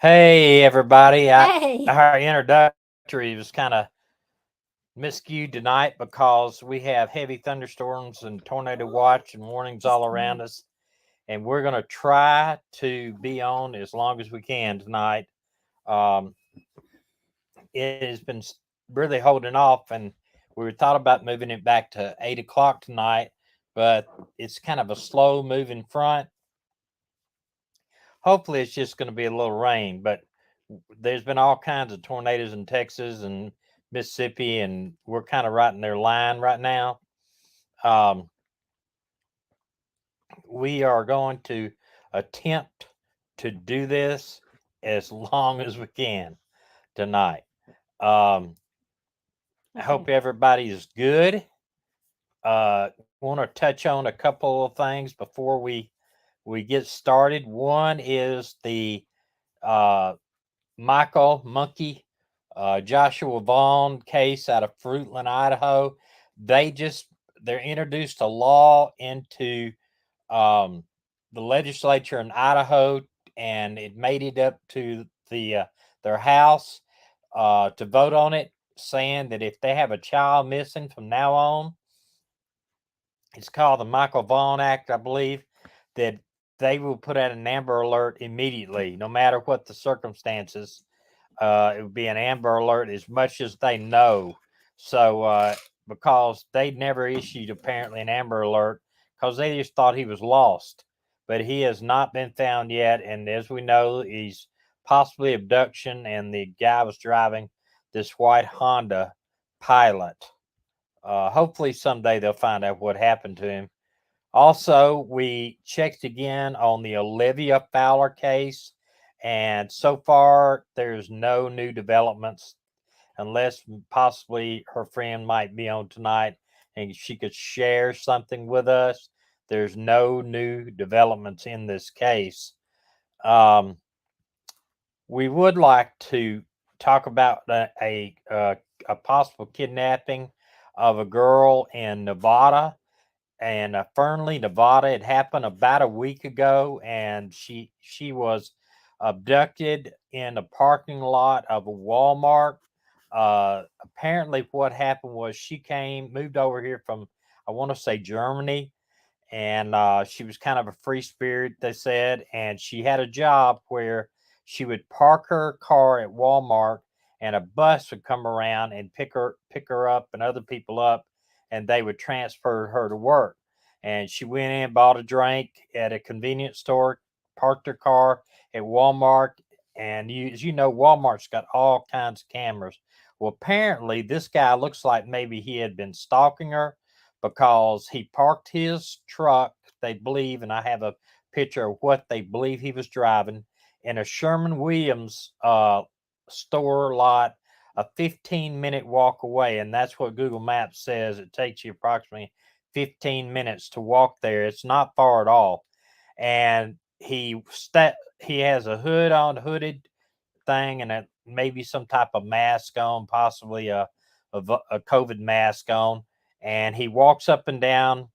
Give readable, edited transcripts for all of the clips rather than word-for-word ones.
Hey everybody. Hey. Our introductory was kind of miscued tonight because we have heavy thunderstorms and tornado watch and warnings all around us. And we're going to try to be on as long as we can tonight. Um, it has been really holding off, and we thought about moving it back to 8 o'clock tonight, but it's kind of a slow moving front. Hopefully, it's just going to be a little rain, but there's been all kinds of tornadoes in Texas and Mississippi, and we're kind of right in their line right now. Um, we are going to attempt to do this as long as we can tonight. I hope everybody is good. Want to touch on a couple of things before we get started. One is the uh, Michael Monkey, Joshua Vaughn case out of Fruitland, Idaho. They just they're introduced a law into um, the legislature in Idaho, and it made it up to their house to vote on it, saying that if they have a child missing from now on, it's called the Michael Vaughn Act, I believe, that they will put out an Amber Alert immediately, no matter what the circumstances. It would be an Amber Alert as much as they know. So, because they never issued apparently an Amber Alert because they just thought he was lost, but he has not been found yet. And as we know, he's possibly abduction, and the guy was driving this white Honda Pilot. Hopefully, someday they'll find out what happened to him. Also, we checked again on the Olivia Fowler case, and so far there's no new developments, unless possibly her friend might be on tonight and she could share something with us. There's no new developments in this case. Um, we would like to talk about a possible kidnapping of a girl in Nevada, and Fernley, Nevada. It happened about a week ago, and she was abducted in a parking lot of a Walmart. Apparently, what happened was she moved over here from, I want to say, Germany, and she was kind of a free spirit, they said, and she had a job where she would park her car at Walmart, and a bus would come around and pick her up and other people up, and they would transfer her to work. And she went in, bought a drink at a convenience store, parked her car at Walmart, and as you know, Walmart's got all kinds of cameras. Well, apparently, this guy looks like maybe he had been stalking her, because he parked his truck, they believe, and I have a picture of what they believe he was driving, in a Sherman Williams store lot, a 15-minute walk away. And that's what Google Maps says. It takes you approximately 15 minutes to walk there. It's not far at all. And he has a hooded thing, and maybe some type of mask on, possibly a COVID mask on, and he walks up and down.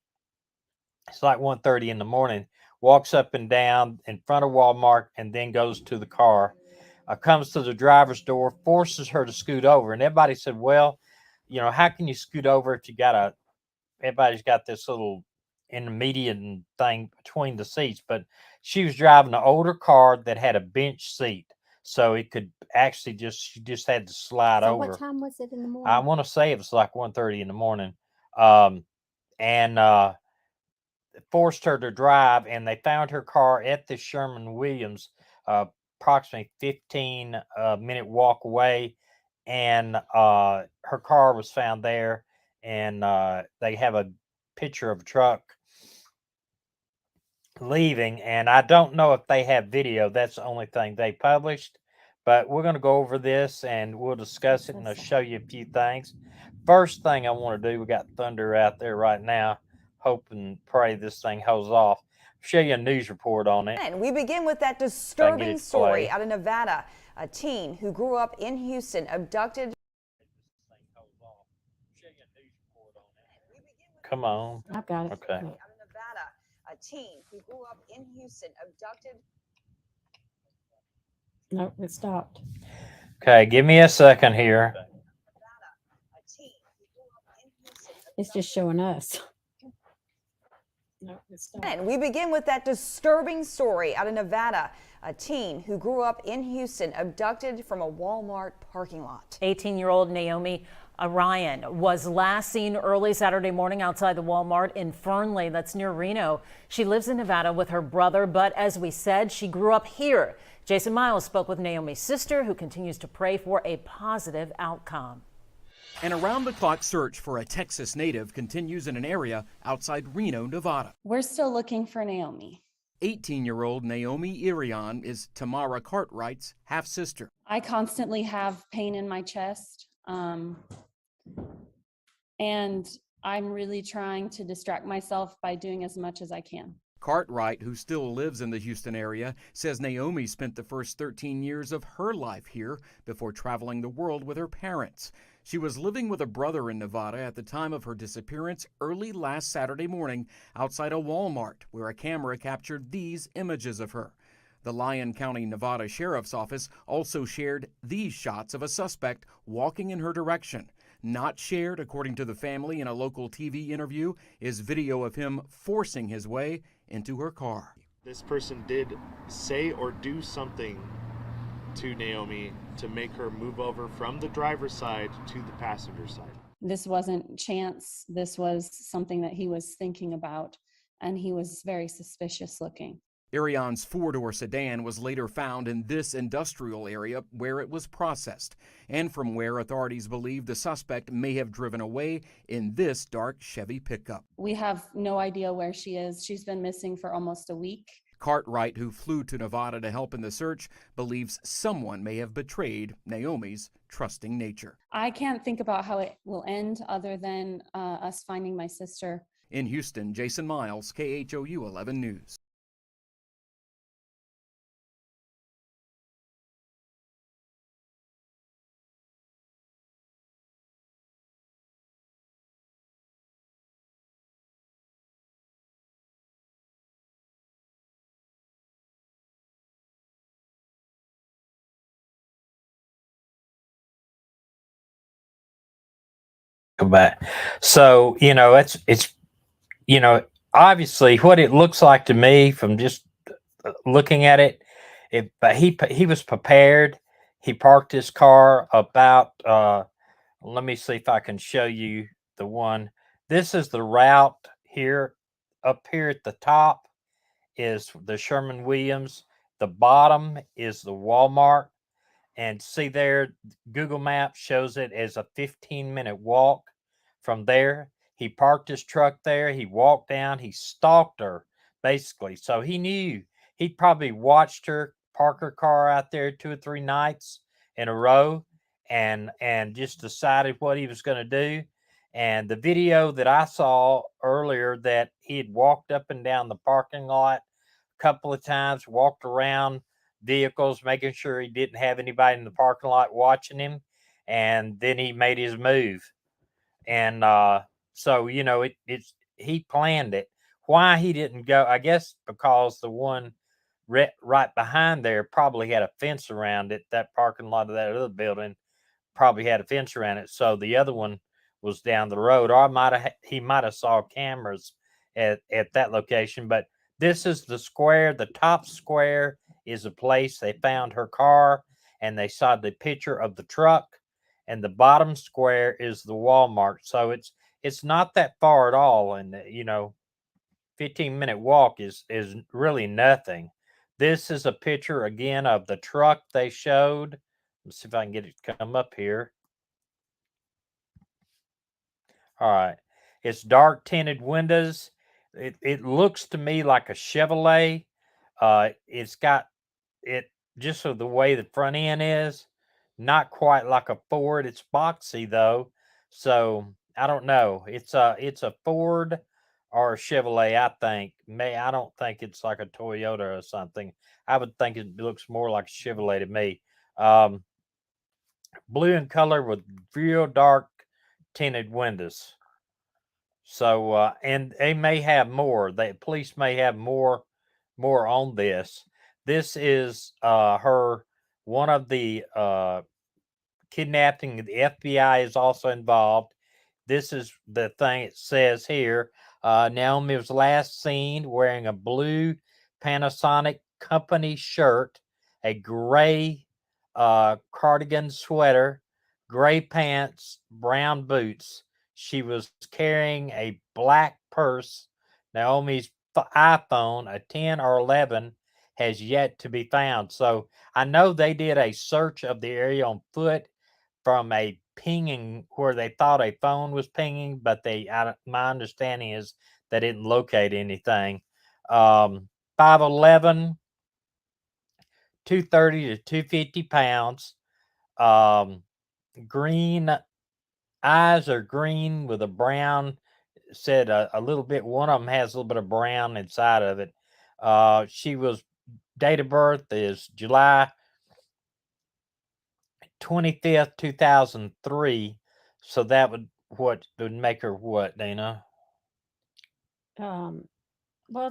It's like 1:30 in the morning. Walks up and down in front of Walmart, and then goes to the car. Comes to the driver's door, forces her to scoot over, and everybody said, "Well, how can you scoot over if you got a?" Everybody's got this little intermediate thing between the seats, but she was driving an older car that had a bench seat, so it could actually she just had to slide So what over. time was it in the I morning? want to say it was like 1:30 in the morning. Um, and forced her to drive, and they found her car at the Sherman Williams, uh, approximately 15 minute walk away, and her car was found there, and they have a picture of a truck leaving, and I don't know if they have video. That's the only thing they published. But we're going to go over this and we'll discuss it, and I'll show you a few things. First thing I want to do, we got thunder out there right now. Hope and pray this thing holds off. Show you a news report on it. And we begin with that If I can get disturbing it to story play. out of Nevada. A teen who grew up in Houston abducted. Come on. I've got it. Okay. Out of Nevada, a teen who grew up in Houston abducted. No, it stopped. Okay, give me a second here. It's just showing us. No, it stopped. And we begin with that disturbing story out of Nevada. A teen who grew up in Houston abducted from a Walmart parking lot. 18-year-old Naomi Irion was last seen early Saturday morning outside the Walmart in Fernley, that's near Reno. She lives in Nevada with her brother, but as we said, she grew up here. Jason Miles spoke with Naomi's sister, who continues to pray for a positive outcome. An around-the-clock search for a Texas native continues in an area outside Reno, Nevada. We're still looking for Naomi. 18-year-old Naomi Irion is Tamara Cartwright's half-sister. I constantly have pain in my chest, and I'm really trying to distract myself by doing as much as I can. Cartwright, who still lives in the Houston area, says Naomi spent the first 13 years of her life here before traveling the world with her parents. She was living with a brother in Nevada at the time of her disappearance early last Saturday morning outside a Walmart, where a camera captured these images of her. The Lyon County, Nevada Sheriff's Office also shared these shots of a suspect walking in her direction. Not shared, according to the family in a local TV interview, is video of him forcing his way into her car. This person did say or do something to Naomi to make her move over from the driver's side to the passenger side. This wasn't chance. This was something that he was thinking about, and he was very suspicious looking. Irion's four-door sedan was later found in this industrial area where it was processed, and from where authorities believe the suspect may have driven away in this dark Chevy pickup. We have no idea where she is. She's been missing for almost a week. Cartwright, who flew to Nevada to help in the search, believes someone may have betrayed Naomi's trusting nature. I can't think about how it will end other than us finding my sister. In Houston, Jason Miles, KHOU 11 News. Go back. So, it's obviously what it looks like to me from just looking at it. But he was prepared. He parked his car about. Let me see if I can show you the one. This is the route here. Up here at the top is the Sherman Williams. The bottom is the Walmart. And see there, Google Maps shows it as a 15-minute walk from there. He parked his truck there. He walked down. He stalked her, basically. So he knew. He probably watched her park her car out there 2 or 3 nights in a row and just decided what he was going to do. And the video that I saw earlier, that he had walked up and down the parking lot a couple of times, walked around vehicles, making sure he didn't have anybody in the parking lot watching him, and then he made his move. And so he planned it. Why he didn't go? I guess because the one right behind there probably had a fence around it. That parking lot of that other building probably had a fence around it, so the other one was down the road. Or he might have saw cameras at that location. But this is the square. The top square is the place they found her car, and they saw the picture of the truck, and the bottom square is the Walmart. So it's not that far at all, and 15-minute walk is really nothing. This is a picture again of the truck they showed. Let's see if I can get it to come up here. All right, it's dark tinted windows. It looks to me like a Chevrolet. It's got it just so the way the front end is, not quite like a Ford. It's boxy though, so I don't know. It's a Ford or a Chevrolet. I think. I don't think it's like a Toyota or something. I would think it looks more like a Chevrolet to me. Blue in color with real dark tinted windows. So and they may have more. The police may have more on this. This is her one of the kidnapping. The FBI is also involved. This is the thing it says here. Naomi was last seen wearing a blue Panasonic company shirt, a gray cardigan sweater, gray pants, brown boots. She was carrying a black purse. Naomi's iPhone, a 10 or 11, has yet to be found. So I know they did a search of the area on foot from a pinging where they thought a phone was pinging, but my understanding is they didn't locate anything. 5'11", 230 to 250 pounds. Green eyes are green with a brown. Said a little bit. One of them has a little bit of brown inside of it. She was date of birth is July 25th, 2003. So that would make her what, Dana? Well,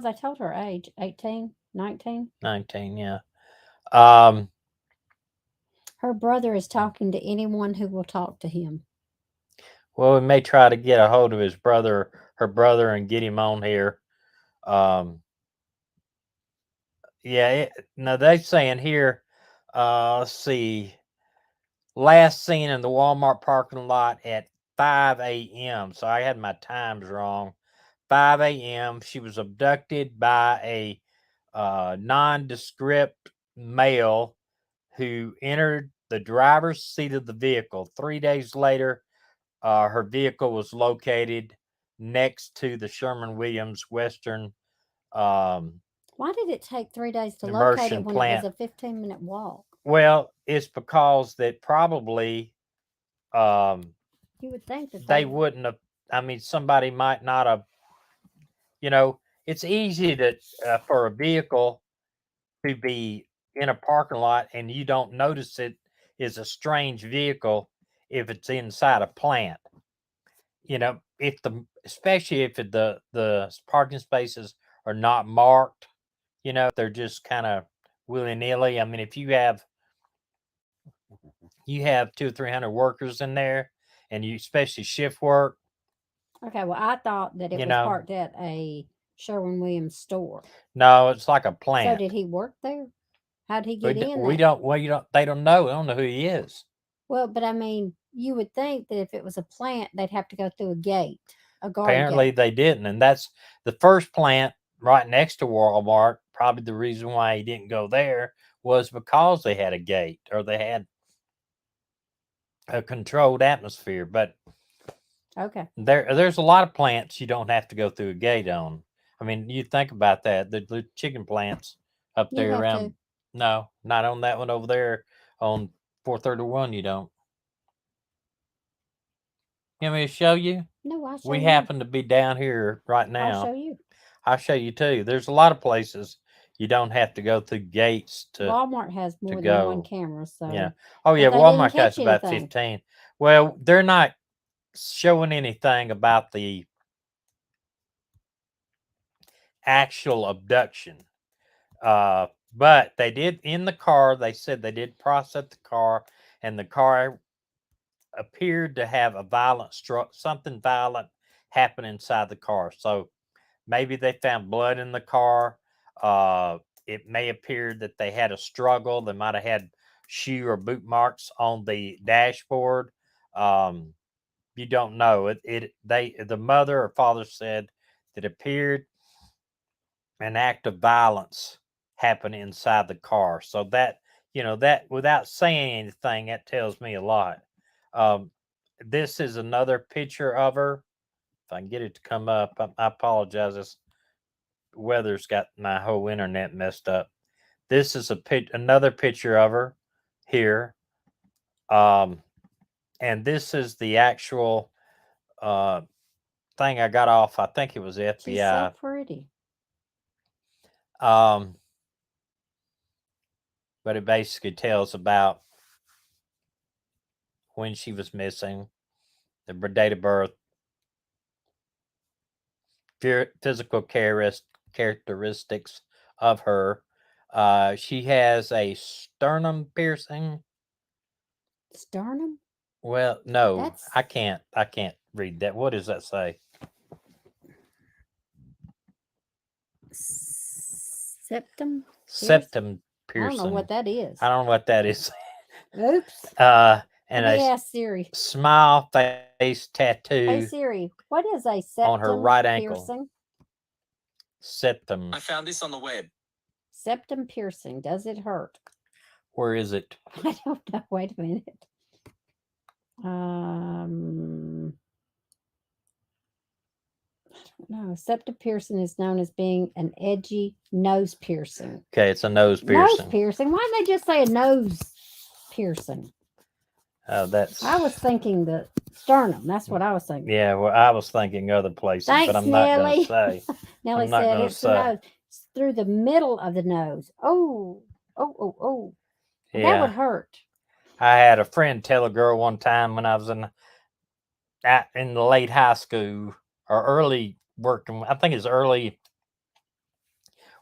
they told her age, 18, 19. 19, yeah. Her brother is talking to anyone who will talk to him. Well, we may try to get a hold of her brother, and get him on here. Yeah, now they're saying here, let's see, last seen in the Walmart parking lot at 5 a.m. So I had my times wrong. 5 a.m. She was abducted by a nondescript male who entered the driver's seat of the vehicle. 3 days later, her vehicle was located next to the Sherman-Williams Western Why did it take 3 days to locate immersion it when plant. it was a 15-minute walk? Well, it's because that probably You would think that they wouldn't have. I mean, somebody might not have. It's easy to for a vehicle to be in a parking lot and you don't notice it is a strange vehicle if it's inside a plant. Especially if the parking spaces are not marked, they're just kind of willy-nilly. I mean, if you have 200 or 300 workers in there, and you especially shift work. Okay, well, I thought that it was parked at a Sherwin-Williams store. No, it's like a So plant. did he work there? How'd he get in We there? don't. Well, they don't know. They don't know who he is. Well, but I mean, you would think that if it was a plant, they'd have to go through a gate, a guard Apparently, gate. they didn't, and that's the first plant right next to Walmart. Probably the reason why he didn't go there was because they had a gate or they had a controlled atmosphere. But Okay. there's a lot of plants you don't have to go through a gate on. I mean, you think about that. The chicken plants up You there have around. to. No, not on that one over there on 431. You don't. You want me to show you? No, I'll show We you. happen to be down here right now. I'll show you. I'll show you too. There's a lot of places you don't have to go through gates to Walmart has more than go. one camera, so Yeah. Oh yeah, but they didn't Walmart has catch about anything. 15. Well, they're not showing anything about the actual abduction. But they did in the car. They said they did process the car, and the car appeared to have a violent something violent happen inside the car. So maybe they found blood in the car. It may appear that they had a struggle. They might have had shoe or boot marks on the dashboard. You don't know. The mother or father said that it appeared an act of violence happened inside the car. So that that without saying anything, that tells me a lot. This is another picture of her. If I can get it to come up, I apologize. This weather's got my whole internet messed up. This is another picture of her here. And this is the actual thing I got off. I think it was the FBI. She's so pretty. But it basically tells about when she was missing, the date of birth, physical characteristics of her. She has a sternum piercing. Sternum? Well, no, That's- I can't read that. What does that say? Septum? Septum I don't piercing. know what that is. I don't know what that is. Oops. And Let me a ask Siri. smile face Hey tattoo Siri, what is a septum on her right ankle. piercing? Septum. I found this on the web. Septum piercing. Does it hurt? Where is it? I don't know. Wait a minute. I don't know. Septum piercing is known as being an edgy nose piercing. Okay, it's a nose piercing. Nose piercing? Why didn't they just say a nose piercing? Oh, that's. I was thinking the sternum. That's what I was thinking. Yeah, well, I was thinking other places, Thanks, but I'm not going Nelly. to say. Nelly I'm not said gonna it's the say. nose. It's through the middle of the nose. Oh. That Yeah. would hurt. I had a friend tell a girl one time when I was in the late high school or early working. I think it's early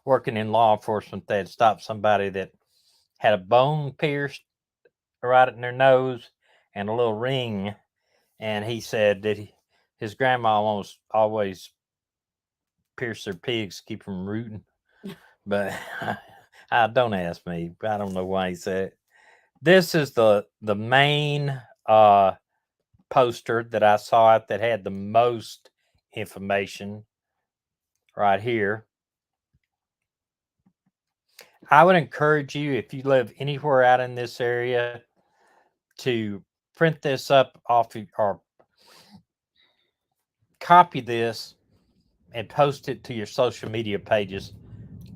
working in law enforcement. They had stopped somebody that had a bone pierced right in their nose and a little ring, and he said that his grandma almost always pierced their pigs to keep from rooting. But don't ask me. I don't know why he said it. This is the main poster that I saw that had the most information right here. I would encourage you, if you live anywhere out in this area, to print this up off or copy this and post it to your social media pages.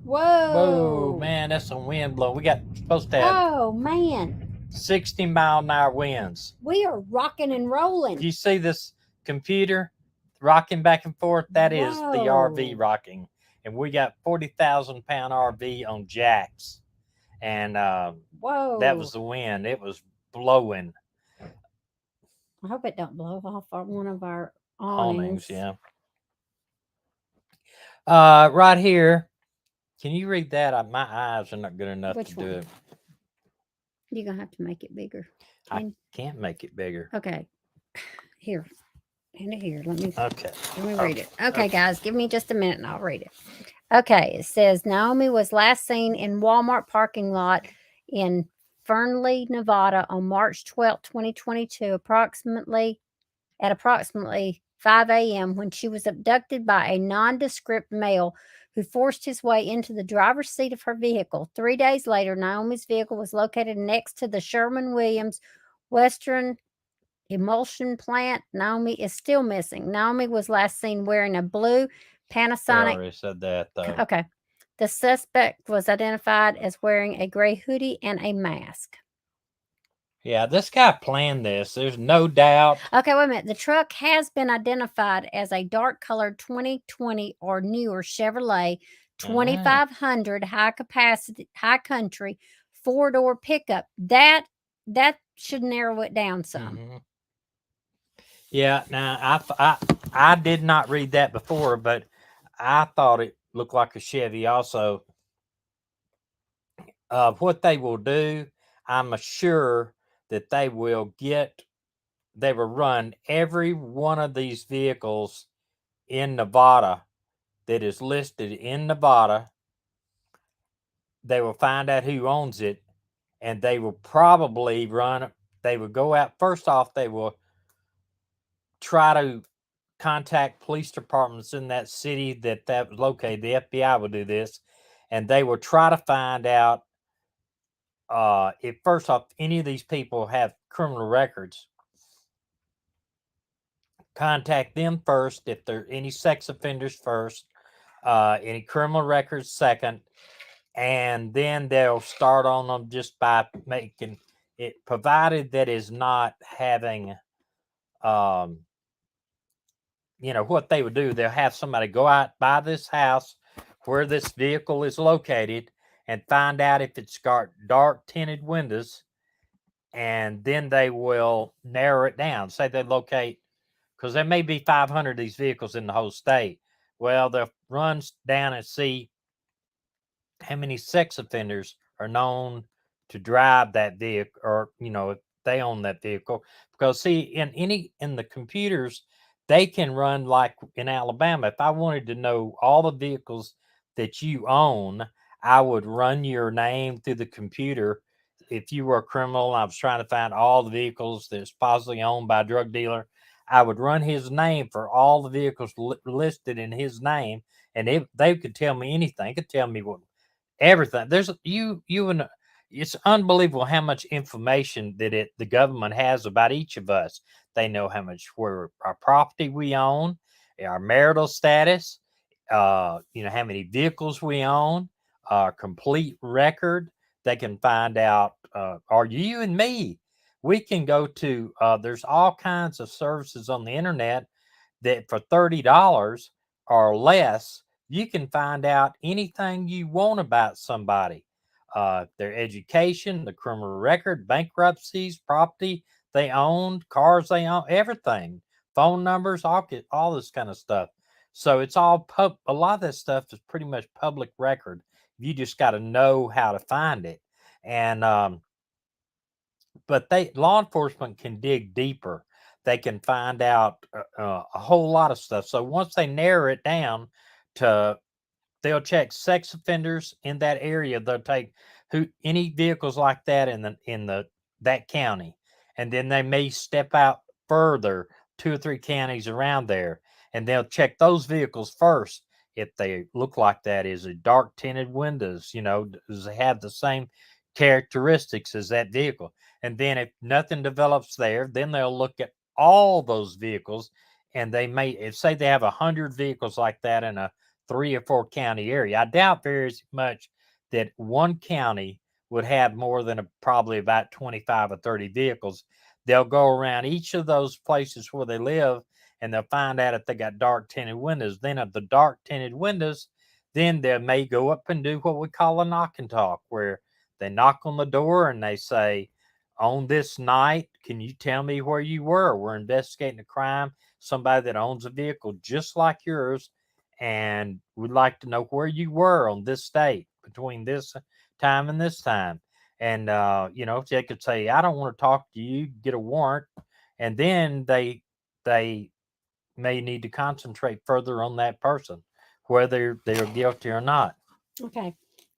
Whoa. Whoa, man, that's some wind blowing. We got supposed to have Oh, man. 60-mile-an-hour winds. We are rocking and rolling. Do you see this computer rocking back and forth? That is the RV Whoa. rocking. And we got 40,000-pound RV on jacks. And Whoa. that was the wind. It was blowing. I hope it don't blow off one of our Awnings, awnings. yeah. Right here. Can you read that? My eyes are not good enough Which to do one? it. You're going to have to make it bigger. I can't make it bigger. Okay. Here. Hand it here. Let me Okay. read it. Okay, guys, give me just a minute and I'll read it. Okay, it says Naomi was last seen in Walmart parking lot in Fernley, Nevada on March 12, 2022, approximately 5 a.m. when she was abducted by a nondescript male who forced his way into the driver's seat of her vehicle. 3 days later, Naomi's vehicle was located next to the Sherman-Williams Western emulsion plant. Naomi is still missing. Naomi was last seen wearing a blue I Panasonic. already said that, though. Okay. The suspect was identified as wearing a gray hoodie and a mask. Yeah, this guy planned this. There's no doubt. Okay, wait a minute. The truck has been identified as a dark colored 2020 or newer Chevrolet 2500 high country 4-door pickup. That should narrow it down some. Mm-hmm. Yeah, now I did not read that before, but I thought it looked like a Chevy also. What they will do, I'm sure that they will run every one of these vehicles in Nevada that is listed in Nevada. They will find out who owns it, and they will probably they will go out. First off, they will try to contact police departments in that city that was located. The FBI will do this, and they will try to find out if first off any of these people have criminal records. Contact them first if there are any sex offenders first, any criminal records second, and then they'll start on them just by making it, provided that is not having what they would do, they'll have somebody go out by this house where this vehicle is located and find out if it's got dark tinted windows, and then they will narrow it down. Say they locate, because there may be 500 of these vehicles in the whole state. Well, they'll run down and see how many sex offenders are known to drive that vehicle, or if they own that vehicle. Because see, in the computers, they can run, like in Alabama. If I wanted to know all the vehicles that you own, I would run your name through the computer. If you were a criminal and I was trying to find all the vehicles that's possibly owned by a drug dealer, I would run his name for all the vehicles listed in his name, and they could tell me anything. They could tell me what everything. There's you and it's unbelievable how much information that the government has about each of us. They know how much where our property we own, our marital status, how many vehicles we own, our complete record. They can find out, are you and me? We can go to, there's all kinds of services on the internet that for $30 or less, you can find out anything you want about somebody, their education, the criminal record, bankruptcies, property they owned, cars they own, everything, phone numbers, all this kind of stuff. So it's all a lot of that stuff is pretty much public record. You just got to know how to find it. And but law enforcement can dig deeper. They can find out a whole lot of stuff. So once they narrow it down to, they'll check sex offenders in that area. They'll take any vehicles like that in that county, and then they may step out further, 2 or 3 counties around there, and they'll check those vehicles first. If they look like that, is it dark tinted windows? Does it have the same characteristics as that vehicle? And then if nothing develops there, then they'll look at all those vehicles, and they may, if say they have 100 vehicles like that in a 3 or 4 county area. I doubt very much that one county would have more than probably about 25 or 30 vehicles. They'll go around each of those places where they live, and they'll find out if they got dark tinted windows. Then at the dark tinted windows, then they may go up and do what we call a knock and talk, where they knock on the door and they say, on this night, can you tell me where you were? We're investigating a crime, somebody that owns a vehicle just like yours, and we'd like to know where you were on this date between this time and this time. And they could say, I don't want to talk to you, get a warrant, and then they may need to concentrate further on that person, whether they're guilty or not. Okay.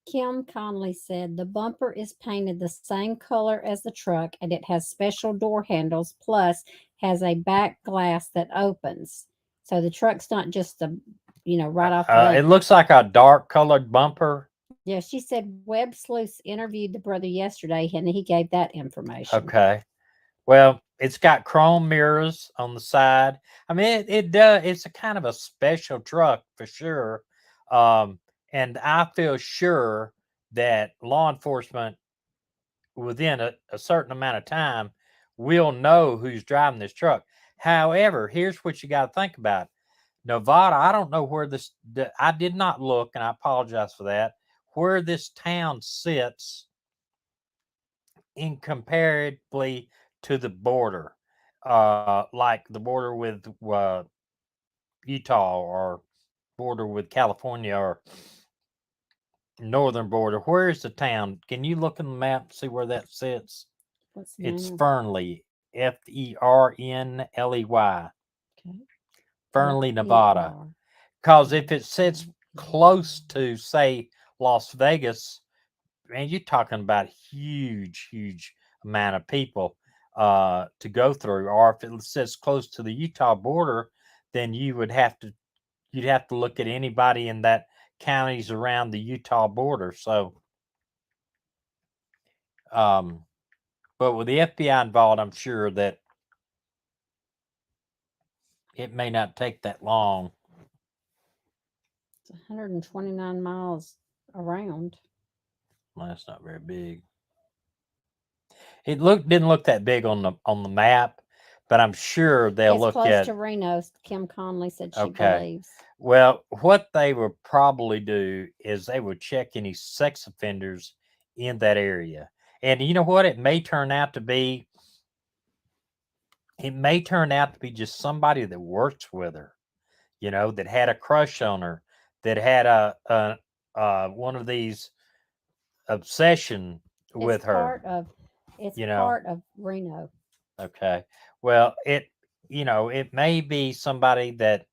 Kim Conley said the bumper is painted the same color as the truck, and it has special door handles, plus has a back glass that opens. So the truck's not just right off the It bat. looks like a dark colored bumper. Yeah, she said Webb Sleuth interviewed the brother yesterday, and he gave that information. Okay. Well, it's got chrome mirrors on the side. I mean, it does. It's a kind of a special truck for sure. And I feel sure that law enforcement, within a certain amount of time, will know who's driving this truck. However, here's what you got to think about. Nevada, I don't know where I did not look, and I apologize for that, where this town sits in comparatively to the border, like the border with Utah, or border with California, or northern border. Where is the town? Can you look in the map and see where that sits? What's the It's name of- Fernley, Fernley, Okay. Fernley, Nevada. FER. Because if it sits close to, say, Las Vegas, man, you're talking about huge amount of people to go through. Or if it sits close to the Utah border, then you'd have to look at anybody in that counties around the Utah border. So, but with the FBI involved, I'm sure that it may not take that long. It's 129 miles around. Well, that's not very big. It didn't look that big on the map, but I'm sure they'll It's look close at. to Reno. Kim Conley said she Okay. believes. Well, what they would probably do is they would check any sex offenders in that area. And you know what? It may turn out to be just somebody that works with her, that had a crush on her, that had one of these obsession with It's her. It's you know. part of Reno. Okay. Well, it may be somebody that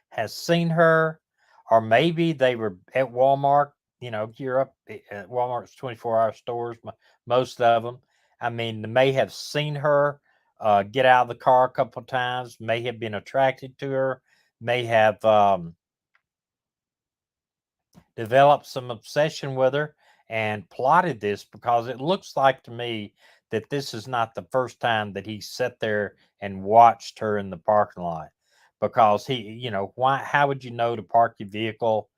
has seen her, or maybe they were at Walmart. You're up at Walmart's 24-hour stores, most of them. I mean, they may have seen her get out of the car a couple of times, may have been attracted to her, may have developed some obsession with her and plotted this, because it looks like to me that this is not the first time that he sat there and watched her in the parking lot. Because how would you know to park your vehicle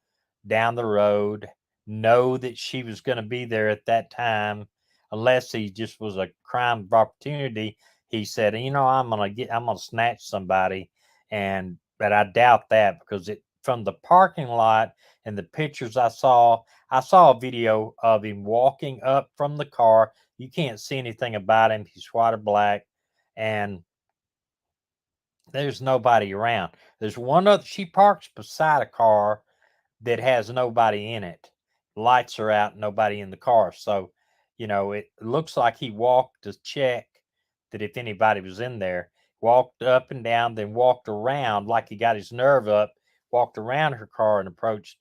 down the road, know that she was going to be there at that time, unless he just was a crime of opportunity? He said, I'm gonna snatch somebody, but I doubt that, because from the parking lot and the pictures I saw a video of him walking up from the car. You can't see anything about him. He's white or black, and there's nobody around. There's one other. She parks beside a car that has nobody in it. Lights are out, nobody in the car. So, it looks like he walked to check that if anybody was in there. Walked up and down, then walked around like he got his nerve up, walked around her car and approached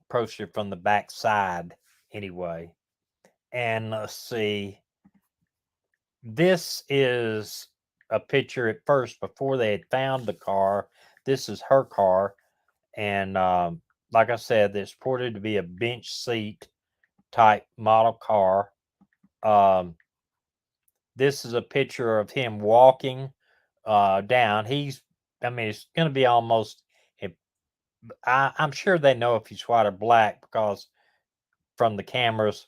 her from the back side anyway. And let's see. This is a picture at first before they had found the car. This is her car. And like I said, it's purported to be a bench seat type model car. This is a picture of him walking down. It's going to be almost, I'm sure they know if he's white or black, because from the cameras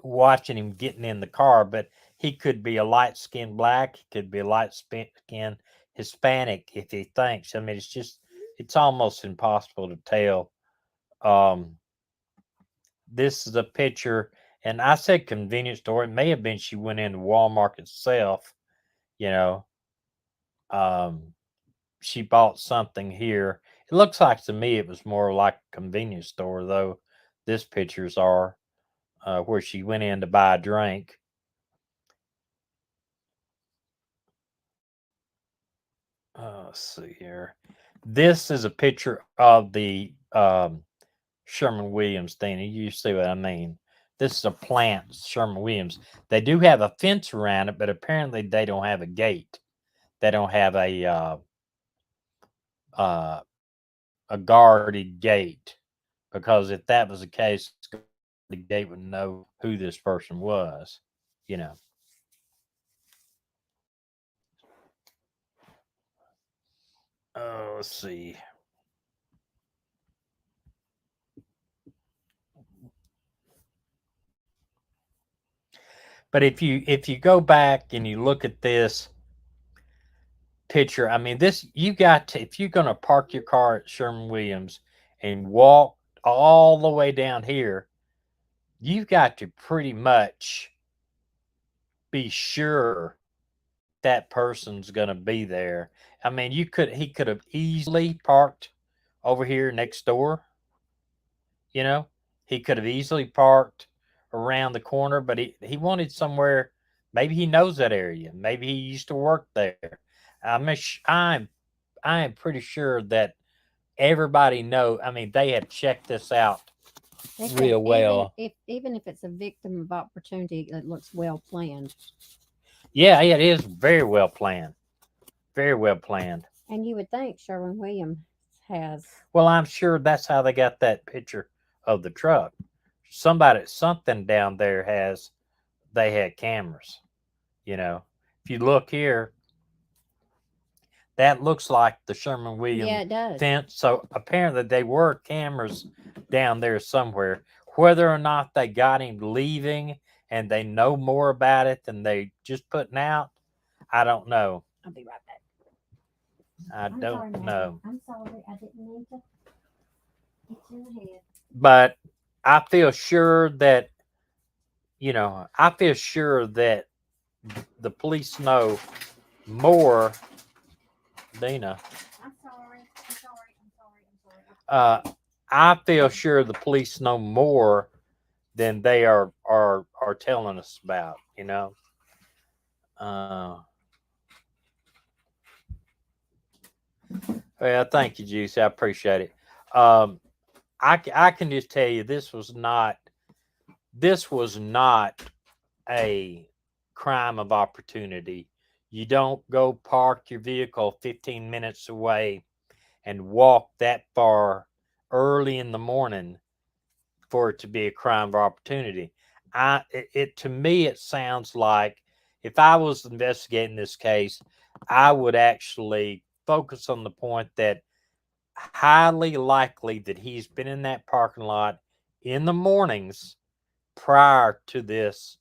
watching him getting in the car, but he could be a light-skinned black, he could be a light-skinned Hispanic if he thinks. It's almost impossible to tell. This is a picture, and I said convenience store. It may have been she went into Walmart itself. She bought something here. It looks like to me it was more like a convenience store, though. This pictures are where she went in to buy a drink. Let's see here. This is a picture of the Sherman-Williams thing. You see what I mean? This is a plant, Sherman-Williams. They do have a fence around it, but apparently they don't have a gate. They don't have a guarded gate, because if that was the case, the gate would know who this person was. Let's see. But if you go back and you look at this picture, if you're going to park your car at Sherman-Williams and walk all the way down here, you've got to pretty much be sure that person's going to be there. He could have easily parked over here next door. He could have easily parked around the corner, but he wanted somewhere. Maybe he knows that area. Maybe he used to work there. I am pretty sure that everybody knows. They have checked this out real well. Even if it's a victim of opportunity, it looks well planned. Yeah, it is very well planned. Very well planned. And you would think Sherman-Williams has. Well, I'm sure that's how they got that picture of the truck. Something down there they had cameras. If you look here, that looks like the Sherman-Williams fence. So apparently they were cameras down there somewhere. Whether or not they got him leaving and they know more about it than they just putting out, I don't know. I'll be right back. I don't know. I'm sorry. I didn't mean to hit you in the head. But I feel sure that, the police know more. Dina. I'm sorry. I feel sure the police know more than they are telling us about. Well, thank you, Juicy. I appreciate it. Um, I can just tell you this was not a crime of opportunity. You don't go park your vehicle 15 minutes away and walk that far early in the morning for it to be a crime of opportunity. To me it sounds like if I was investigating this case, I would actually focus on the point that highly likely that he's been in that parking lot in the mornings prior to this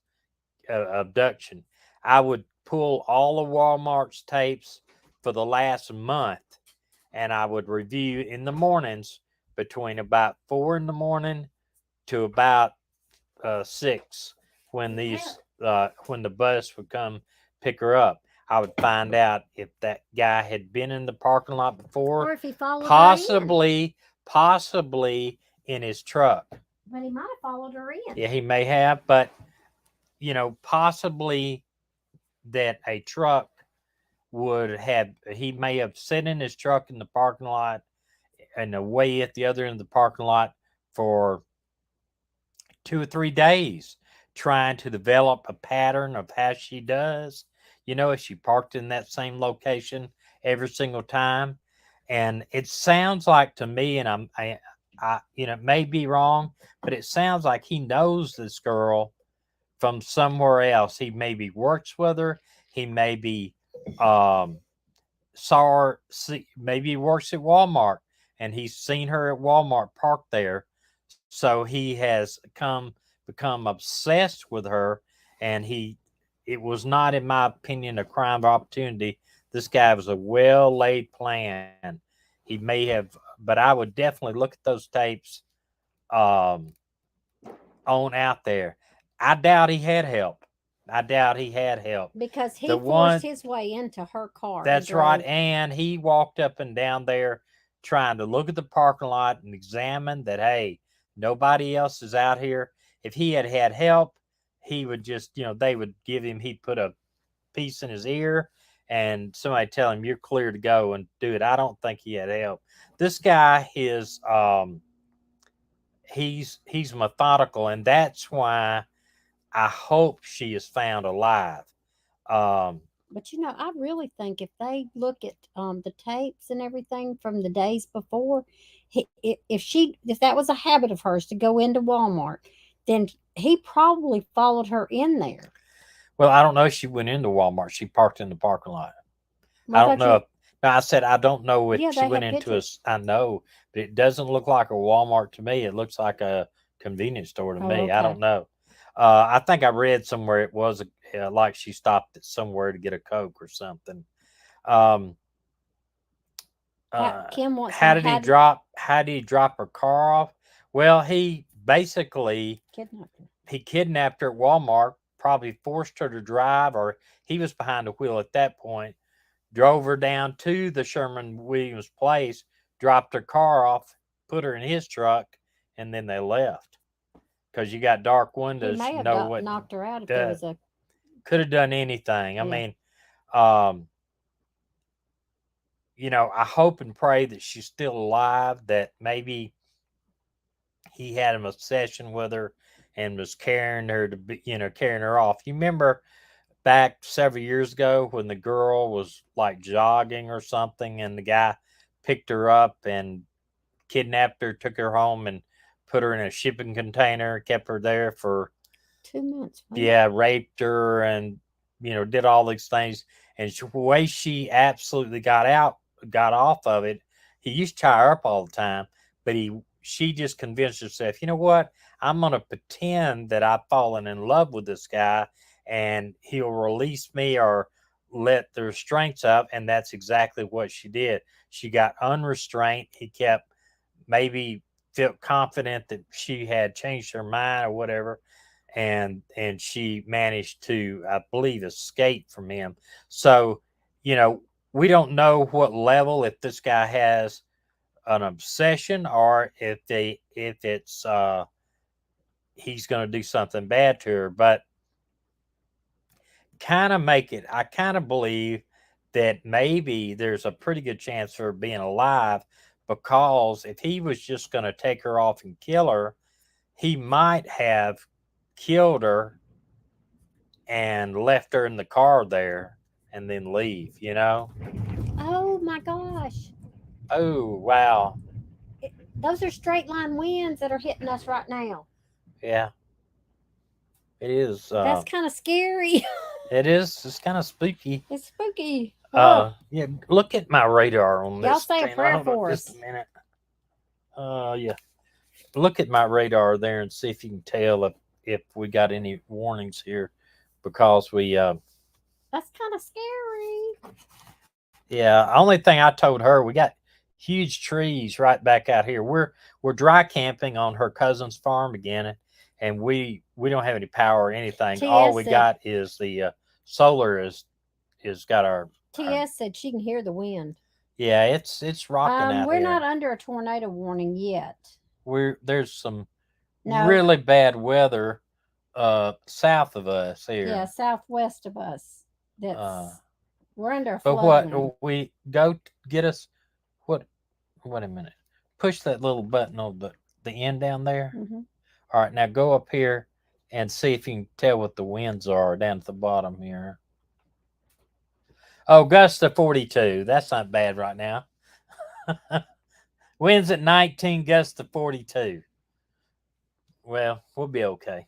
abduction. I would pull all of Walmart's tapes for the last month, and I would review in the mornings between about 4 in the morning to about 6 when when the bus would come pick her up. I would find out if that guy had been in the parking lot before, Or if he followed her in. possibly in his truck. But he might have followed her in. Yeah, he may have, but possibly that a truck he may have sit in his truck in the parking lot and away at the other end of the parking lot for 2 or 3 days trying to develop a pattern of how she does. If she parked in that same location every single time. And it sounds like to me, and I it may be wrong, but it sounds like he knows this girl from somewhere else. He maybe works with her. He maybe saw her. Maybe he works at Walmart and he's seen her at Walmart parked there. So he has become obsessed with her, and it was not, in my opinion, a crime of opportunity. This guy was a well laid plan. He may have, but I would definitely look at those tapes on out there. I doubt he had help. Because he The forced one his way into her car. That's right. And he walked up and down there trying to look at the parking lot and examine that, hey, nobody else is out here. If he had had help, he would just, they would give him, he'd put a piece in his ear and somebody tell him, you're clear to go and do it. I don't think he had help. This guy is, he's methodical, and that's why I hope she is found alive. But I really think if they look at the tapes and everything from the days before, if that was a habit of hers to go into Walmart, then he probably followed her in there. Well, I don't know if she went into Walmart. She parked in the parking lot. Well, I don't know. No, I said I don't know if she went into pictures. I know, but it doesn't look like a Walmart to me. It looks like a convenience store to me. Okay. I don't know. I think I read somewhere it was like she stopped at somewhere to get a Coke or something. Kim wants how did he drop her car off? Well, he basically kidnapped her at Walmart, probably forced her to drive, or he was behind the wheel at that point, drove her down to the Sherman Williams place, dropped her car off, put her in his truck, and then they left. Because you got dark windows. He may have knocked her out if there was a... Could have done anything. I mean, I hope and pray that she's still alive, that maybe he had an obsession with her and was carrying her off. You remember back several years ago when the girl was like jogging or something and the guy picked her up and kidnapped her, took her home and put her in a shipping container, kept her there for 2 months. Yeah, raped her and, did all these things. And the way she absolutely got off of it, he used to tie her up all the time, but she just convinced herself, you know what? I'm going to pretend that I've fallen in love with this guy and he'll release me or let the restraints up. And that's exactly what she did. She got unrestrained. He maybe felt confident that she had changed her mind or whatever. And she managed to, I believe, escape from him. So, we don't know what level, if this guy has an obsession or if it's he's going to do something bad to her. But I kind of believe that maybe there's a pretty good chance for her being alive, because if he was just going to take her off and kill her, he might have killed her and left her in the car there and then leave, you know? Oh my gosh. Oh, wow. Those are straight line winds that are hitting us right now. Yeah. It is. That's kind of scary. It is. It's kind of spooky. It's spooky. Oh, Yeah. Look at my radar on this. y'all say a Tina. prayer Hold on for just us. a minute. Yeah. Look at my radar there and see if you can tell if we got any warnings here, because we. That's kind of scary. Yeah. Only thing I told her, we got huge trees right back out here. We're dry camping on her cousin's farm again, and we don't have any power or anything. All we TS said- got is the solar is got our. TS said she can hear the wind. Yeah, it's rocking out We're here. not under a tornado warning yet. There's some No. really bad weather south of us here. Yeah, southwest of us. That's we're under a But flood what warning. we go get us? What? Wait a minute. Push that little button on the end down there. Mhm. All right, now go up here and see if you can tell what the winds are down at the bottom here. Oh, gust of 42. That's not bad right now. Winds at 19, gust of 42. Well, we'll be okay.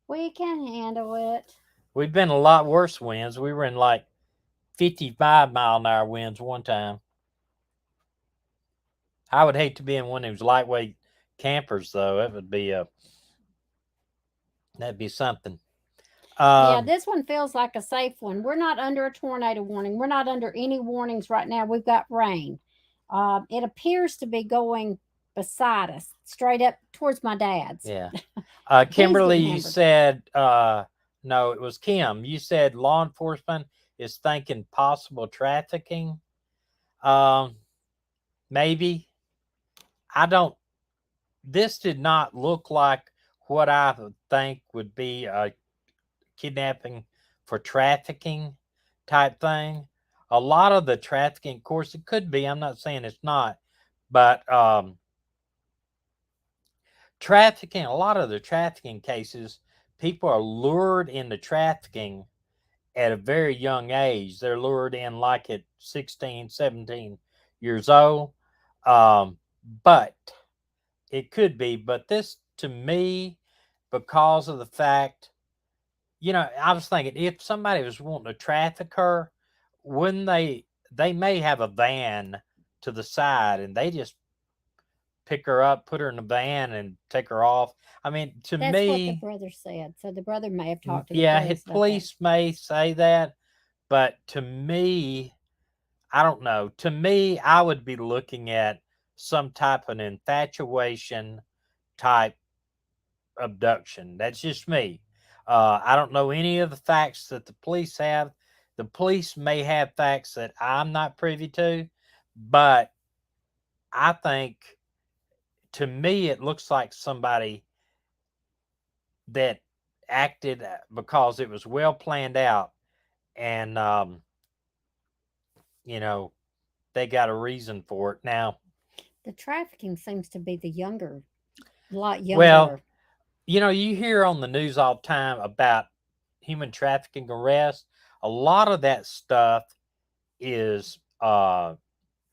We can handle it. We've been a lot worse winds. We were in like 55-mile-an-hour winds one time. I would hate to be in one of those lightweight campers, though. That'd be something. Yeah, this one feels like a safe one. We're not under a tornado warning. We're not under any warnings right now. We've got rain. It appears to be going beside us, straight up towards my dad's. Yeah. getting Kimberly hammered. said, no, it was Kim. You said law enforcement is thinking possible trafficking. Maybe. This did not look like what I would think would be a kidnapping for trafficking type thing. A lot of the trafficking, of course, it could be. I'm not saying it's not, but trafficking, a lot of the trafficking cases, people are lured into trafficking at a very young age. They're lured in like at 16, 17 years old. But it could be. But this, to me, because of the fact, I was thinking, if somebody was wanting to traffic her, wouldn't they may have a van to the side and they just pick her up, put her in the van and take her off. I mean, to That's me, what the brother said. So the brother may have talked to the yeah, police. about that. police may say that, but to me, I don't know. To me, I would be looking at some type of infatuation type abduction. That's just me. I don't know any of the facts that the police have. The police may have facts that I'm not privy to, but I think, to me, it looks like somebody that acted because it was well planned out, and they got a reason for it. Now, The trafficking seems to be a lot younger. well, you hear on the news all the time about human trafficking arrests. A lot of that stuff is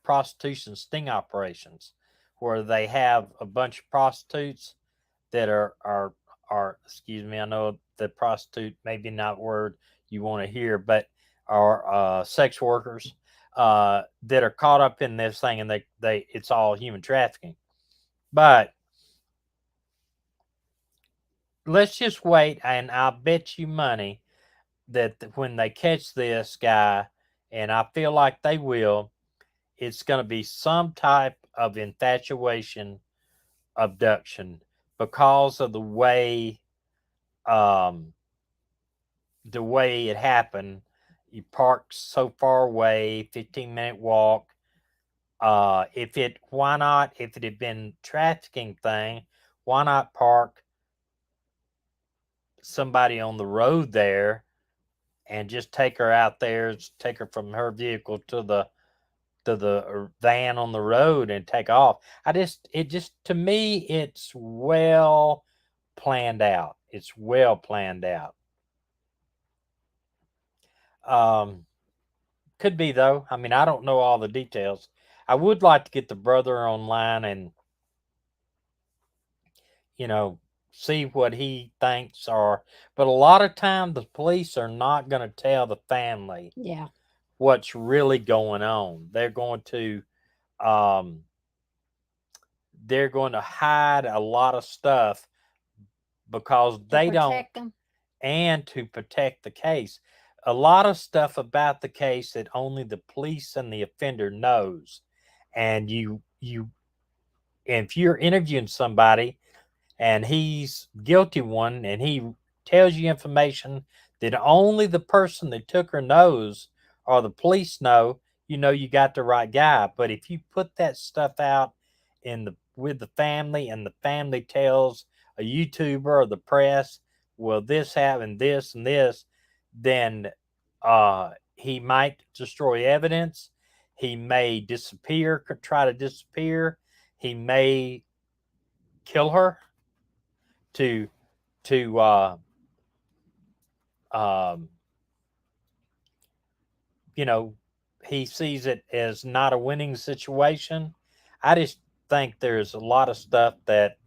prostitution sting operations, where they have a bunch of prostitutes that are excuse me, I know the prostitute maybe not word you want to hear, but are sex workers that are caught up in this thing, and they it's all human trafficking. But let's just wait, and I'll bet you money that when they catch this guy, and I feel like they will, it's going to be some type of infatuation abduction, because of the way it happened. You parked so far away, 15-minute walk. why not, if it had been trafficking thing, why not park somebody on the road there and just take her out there, take her from her vehicle to the van on the road and take off. To me, it's well planned out. It's well planned out. Could be though. I mean, I don't know all the details. I would like to get the brother online and, see what he thinks are. But a lot of times the police are not going to tell the family Yeah. what's really going on. They're going to hide a lot of stuff because they don't, Protect them. and to protect the case. A lot of stuff about the case that only the police and the offender knows. And if you're interviewing somebody and he's guilty one and he tells you information that only the person that took her knows or the police know, you got the right guy. But if you put that stuff out with the family and the family tells a YouTuber or the press, well, this happened, this and this, then he might destroy evidence. He may try to disappear. He may kill her to he sees it as not a winning situation. I just think there's a lot of stuff that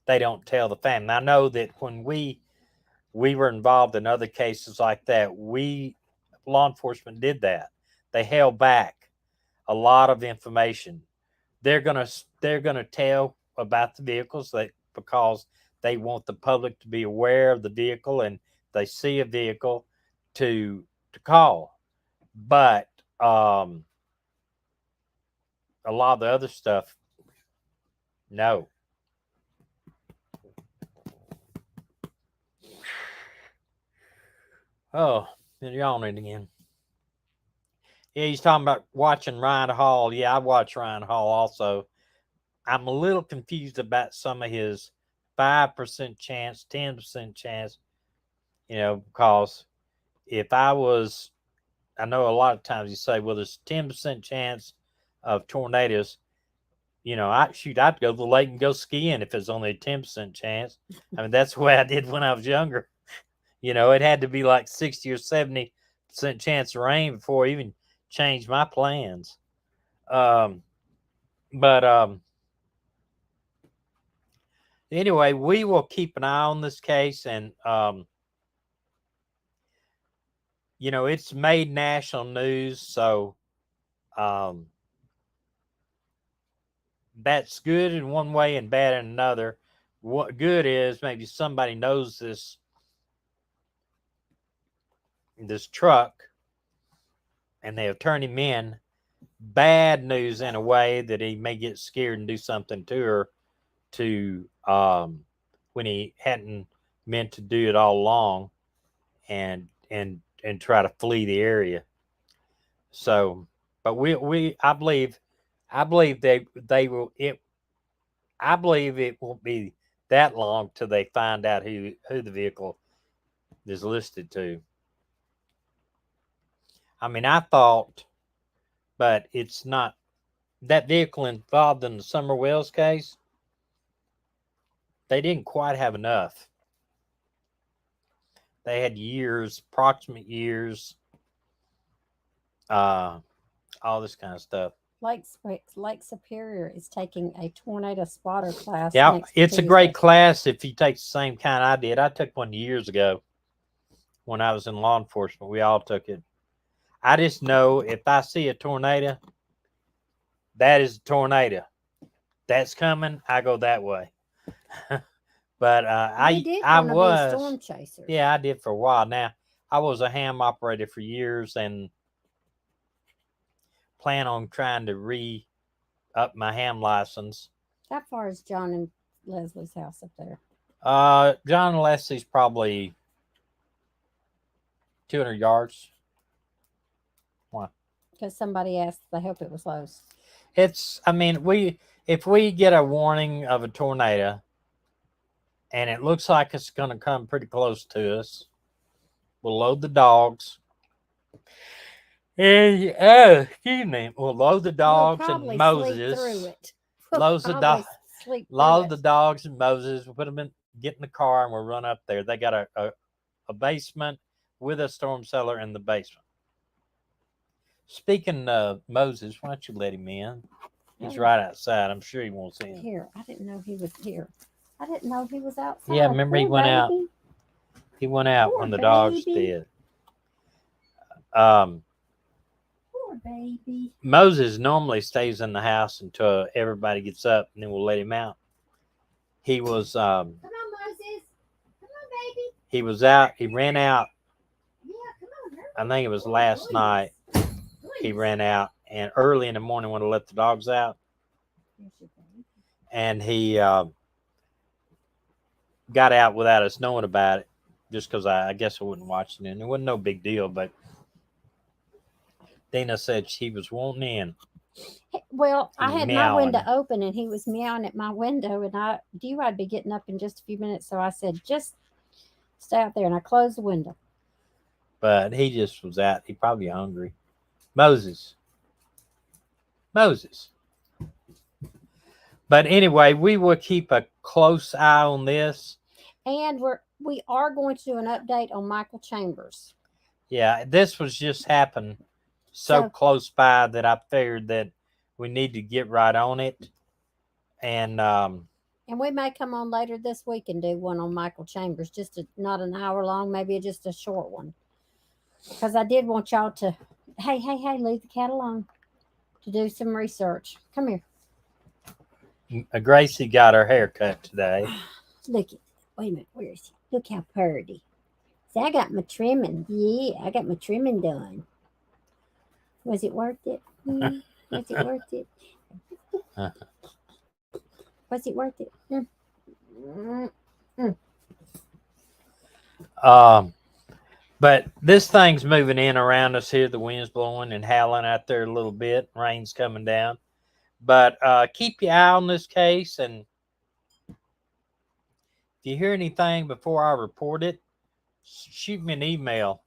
they don't tell the family. I know that when we were involved in other cases like that, law enforcement did that. They held back a lot of information. They're gonna tell about the vehicles because they want the public to be aware of the vehicle, and they see a vehicle to call. But a lot of the other stuff, no. Oh, you're yawning again. Yeah, he's talking about watching Ryan Hall. Yeah, I watch Ryan Hall also. I'm a little confused about some of his 5% chance, 10% chance, because if I know a lot of times you say, well, there's 10% chance of tornadoes. I'd go to the lake and go skiing if it's only a 10% chance. I mean, that's the way I did when I was younger. It had to be like 60 or 70% chance of rain before I even changed my plans. But anyway, we will keep an eye on this case, and it's made national news, so that's good in one way and bad in another. What good is maybe somebody knows this truck and they have turned him in. Bad news in a way that he may get scared and do something to her when he hadn't meant to do it all along, and try to flee the area. So, but I believe they will. I believe it won't be that long till they find out who the vehicle is listed to. I mean, I thought, but it's not that vehicle involved in the Summer Wells case. They didn't quite have enough. They had approximate years, all this kind of stuff. Lake Superior is taking a tornado spotter class. Yeah, it's a great class if you take the same kind I did. I took one years ago when I was in law enforcement. We all took it. I just know if I see a tornado, that is a tornado. That's coming. I go that way. But I was storm chaser. Yeah, I did for a while. Now I was a ham operator for years and plan on trying to re-up my ham license. How far is John and Leslie's house up there? John and Leslie's probably 200 yards. Why? Because somebody asked, they hope it was Lowe's. I mean, if we get a warning of a tornado and it looks like it's going to come pretty close to us, we'll load the dogs. And, excuse me. We'll load the dogs We'll and probably Moses. sleep through it. Load the Probably dog. sleep through Load it. the dogs and Moses. We'll put them in, get in the car, and we'll run up there. They got a basement with a storm cellar in the basement. Speaking of Moses, why don't you let him in? He's Oh. right outside. I'm sure he wants in. Here, I didn't know he was here. I didn't know he was outside. Yeah, remember he Poor went out. baby. He went out Poor when the dogs baby. did. Poor baby. Moses normally stays in the house until everybody gets up, and then we'll let him out. He was Come on, Moses. Come on, baby. he was out. He ran out. Yeah, come on. Hurry. I think it was last night. He ran out, and early in the morning when I let the dogs out, Here's your baby. and he got out without us knowing about it, just because I guess I wasn't watching it. And it wasn't no big deal, but Dina said she was wanting in. Well, I He's had my window meowing. open and he was meowing at my window, and I knew I'd be getting up in just a few minutes, so I said, just stay out there, and I closed the window. But he just was out. He probably hungry. Moses. But anyway, we will keep a close eye on this. And we are going to do an update on Michael Chambers. Yeah, this was just happened so close by that I figured that we need to get right on it. And we may come on later this week and do one on Michael Chambers, not an hour long, maybe just a short one. Because I did want y'all to, hey, leave the cat alone, to do some research. Come here. Gracie got her hair cut today. Look at, wait a minute, where is he? Look how pretty. See, I got my trimming. Yeah, I got my trimming done. Was it worth it? Was it worth it? Was it worth it? But this thing's moving in around us here. The wind's blowing and howling out there a little bit. Rain's coming down. But keep your eye on this case, and if you hear anything before I report it, shoot me an email.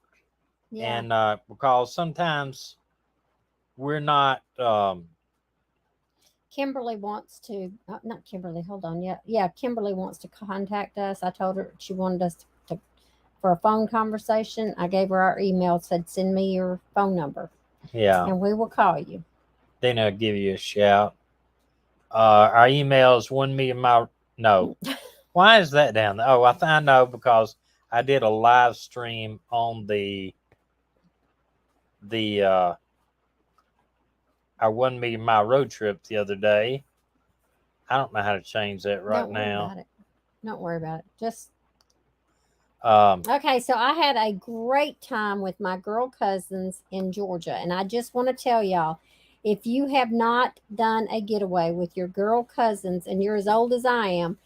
Yeah. And because sometimes we're not. Kimberly wants to, not Kimberly, hold on. Yeah, Kimberly wants to contact us. I told her she wanted us to for a phone conversation. I gave her our email, said, send me your phone number. Yeah. And we will call you. Then I'll give you a shout. Our email is 1 million no. Why is that down there? Oh, I know, because I did a live stream on our 1 million mile road trip the other day. I don't know how to change that right now. Don't worry about it. Just Um, okay. So I had a great time with my girl cousins in Georgia, and I just want to tell y'all, if you have not done a getaway with your girl cousins and you're as old as I am,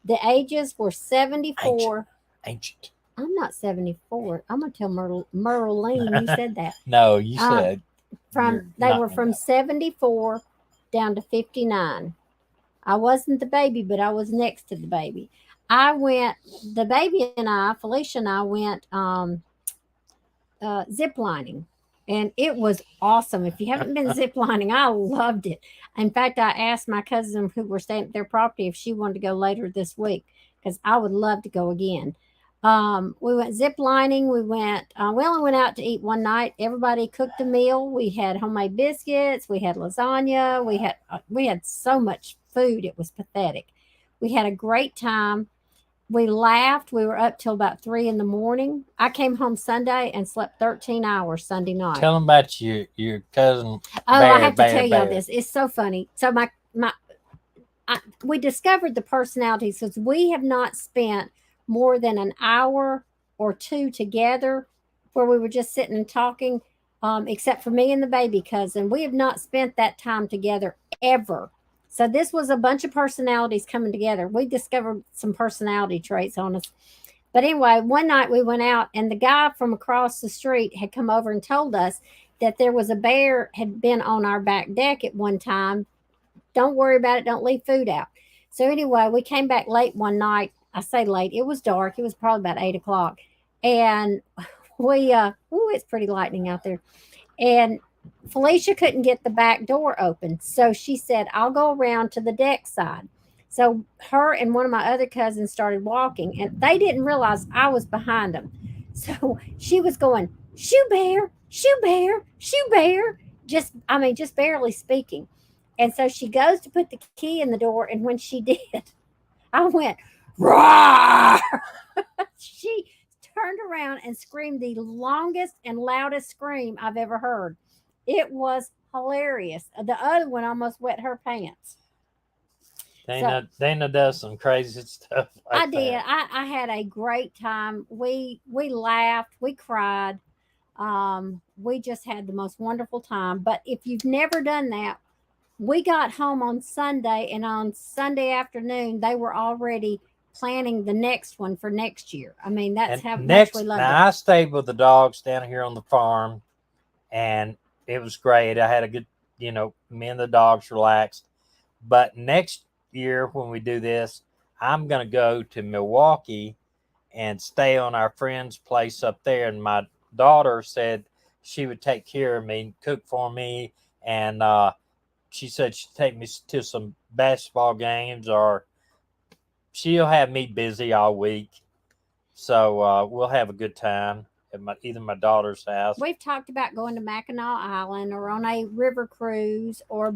the ages were 74. Ancient. I'm not 74. I'm gonna tell Merlene you said that. No, you said They were from 74 down to 59. I wasn't the baby, but I was next to the baby. The baby and I, Felicia and I went zip lining, and it was awesome. If you haven't been zip lining, I loved it. In fact, I asked my cousin who were staying at their property if she wanted to go later this week, because I would love to go again. We went zip lining. We only went out to eat one night. Everybody cooked a meal. We had homemade biscuits. We had lasagna. We had so much food. It was pathetic. We had a great time. We laughed. We were up till about 3 a.m. I came home Sunday and slept 13 hours Sunday night. Tell them about your cousin. I have to tell y'all this. It's so funny. So we discovered the personalities, because we have not spent more than an hour or two together where we were just sitting and talking, except for me and the baby cousin. We have not spent that time together ever. So this was a bunch of personalities coming together. We discovered some personality traits on us. But anyway, one night we went out, and the guy from across the street had come over and told us that there was a bear had been on our back deck at one time. Don't worry about it. Don't leave food out. So anyway, we came back late one night. I say late. It was dark. It was probably about 8 o'clock. And we, it's pretty lightning out there. And Felicia couldn't get the back door open. So she said, I'll go around to the deck side. So her and one of my other cousins started walking, and they didn't realize I was behind them. So she was going, shoo bear, shoo bear, shoo bear. Just barely speaking. And so she goes to put the key in the door, and when she did, I went, roar! She turned around and screamed the longest and loudest scream I've ever heard. It was hilarious. The other one almost wet her pants. Dana does some crazy stuff like I did. that. I had a great time. We laughed, we cried. We just had the most wonderful time. But if you've never done that, we got home on Sunday, and on Sunday afternoon, they were already planning the next one for next year. I mean, that's how much we loved it. Now I stayed with the dogs down here on the farm, and it was great. I had a good, me and the dogs relaxed. But next year when we do this, I'm going to go to Milwaukee and stay on our friend's place up there. And my daughter said she would take care of me and cook for me. And she said she'd take me to some basketball games, or she'll have me busy all week. So we'll have a good time at either my daughter's house. We've talked about going to Mackinac Island or on a river cruise, or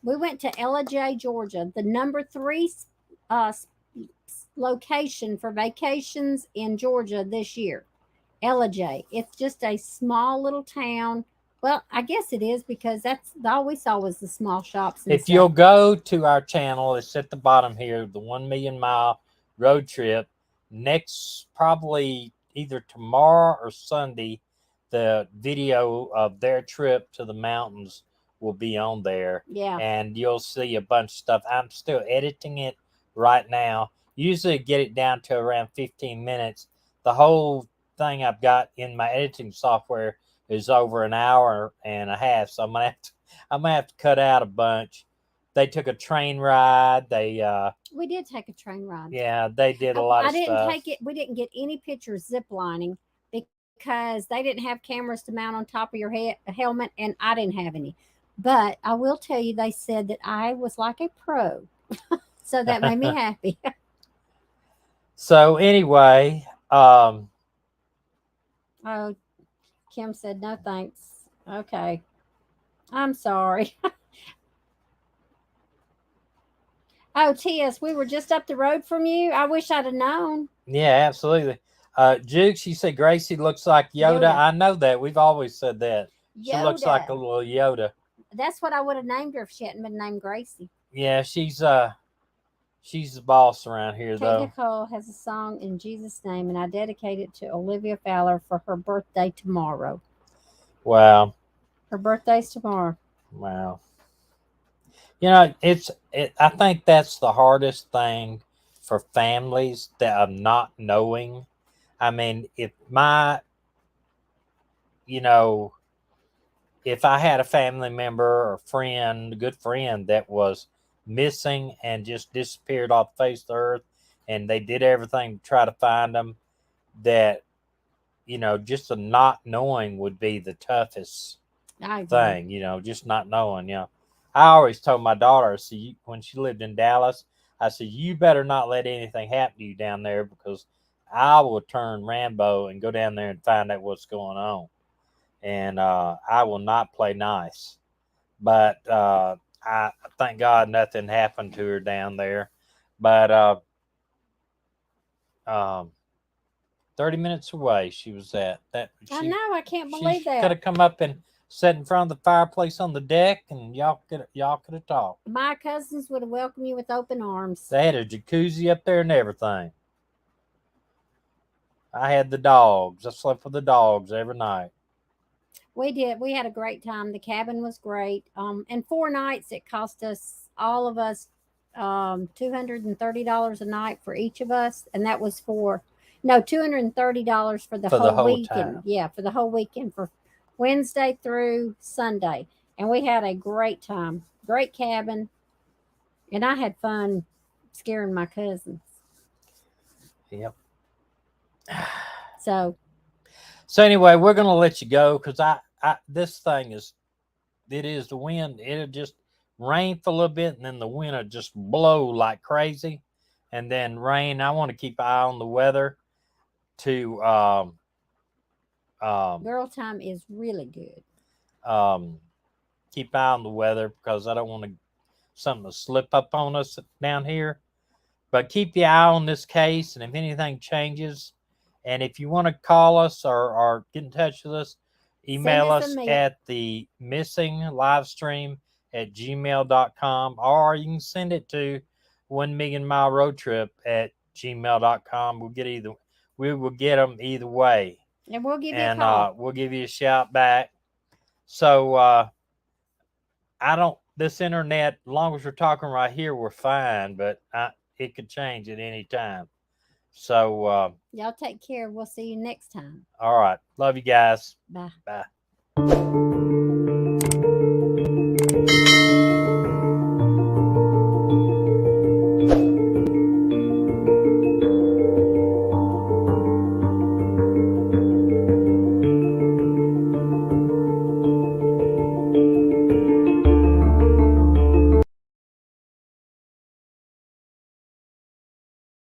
we went to Ellijay, Georgia, the number 3 location for vacations in Georgia this year. Ellijay. It's just a small little town. Well, I guess it is, because that's all we saw was the small shops. If you'll go to our channel, it's at the bottom here, the 1 million mile road trip. Next, probably either tomorrow or Sunday, the video of their trip to the mountains will be on there. Yeah. And you'll see a bunch of stuff. I'm still editing it right now. Usually get it down to around 15 minutes. The whole thing I've got in my editing software is over an hour and a half. So I'm gonna have to cut out a bunch. They took a train ride. We did take a train ride. Yeah, they did a lot of stuff. We didn't get any pictures zip lining because they didn't have cameras to mount on top of your helmet, and I didn't have any. But I will tell you, they said that I was like a pro. So that made me happy. So anyway, oh, Kim said no thanks. Okay. I'm sorry. Oh, T.S., we were just up the road from you. I wish I'd have known. Yeah, absolutely. Juke, she said Gracie looks like Yoda. I know that. We've always said that. She looks like a little Yoda. That's what I would have named her if she hadn't been named Gracie. Yeah, she's the boss around here, though. Nicole has a song in Jesus' name, and I dedicate it to Olivia Fowler for her birthday tomorrow. Wow. Her birthday's tomorrow. Wow. I think that's the hardest thing for families, that of not knowing. I mean, if I had a family member or friend, a good friend, that was missing and just disappeared off the face of the earth, and they did everything to try to find them, that, just the not knowing would be the toughest thing, just not knowing, I always told my daughter, when she lived in Dallas, I said, you better not let anything happen to you down there, because I will turn Rambo and go down there and find out what's going on. And I will not play nice. But I thank God nothing happened to her down there. But 30 minutes away she was at. I know, I can't believe that. She could have come up and sat in front of the fireplace on the deck, and y'all could have talked. My cousins would have welcomed you with open arms. They had a jacuzzi up there and everything. I had the dogs. I slept with the dogs every night. We did. We had a great time. The cabin was great. And 4 nights, it cost us, all of us, $230 a night for each of us. And that was $230 for the whole weekend. Time. Yeah, for the whole weekend for Wednesday through Sunday. And we had a great time. Great cabin. And I had fun scaring my cousins. Yep. So anyway, we're gonna let you go because I this thing is the wind. It'll just rain for a little bit and then the wind will just blow like crazy, and then rain. I want to keep an eye on the weather. To girl time is really good. Keep an eye on the weather because I don't want something to slip up on us down here. But keep the eye on this case, and if anything changes, and if you want to call us or get in touch with us, email us a us mail. at the missinglivestream@gmail.com, or you can send it to 1 Million Mile Road Trip @gmail.com. We will get them either way. And we'll give you a call. We'll give you a shout back. So this internet, as long as we're talking right here, we're fine, but it could change at any time. So y'all take care. We'll see you next time. all right. Love you guys. Bye. Bye.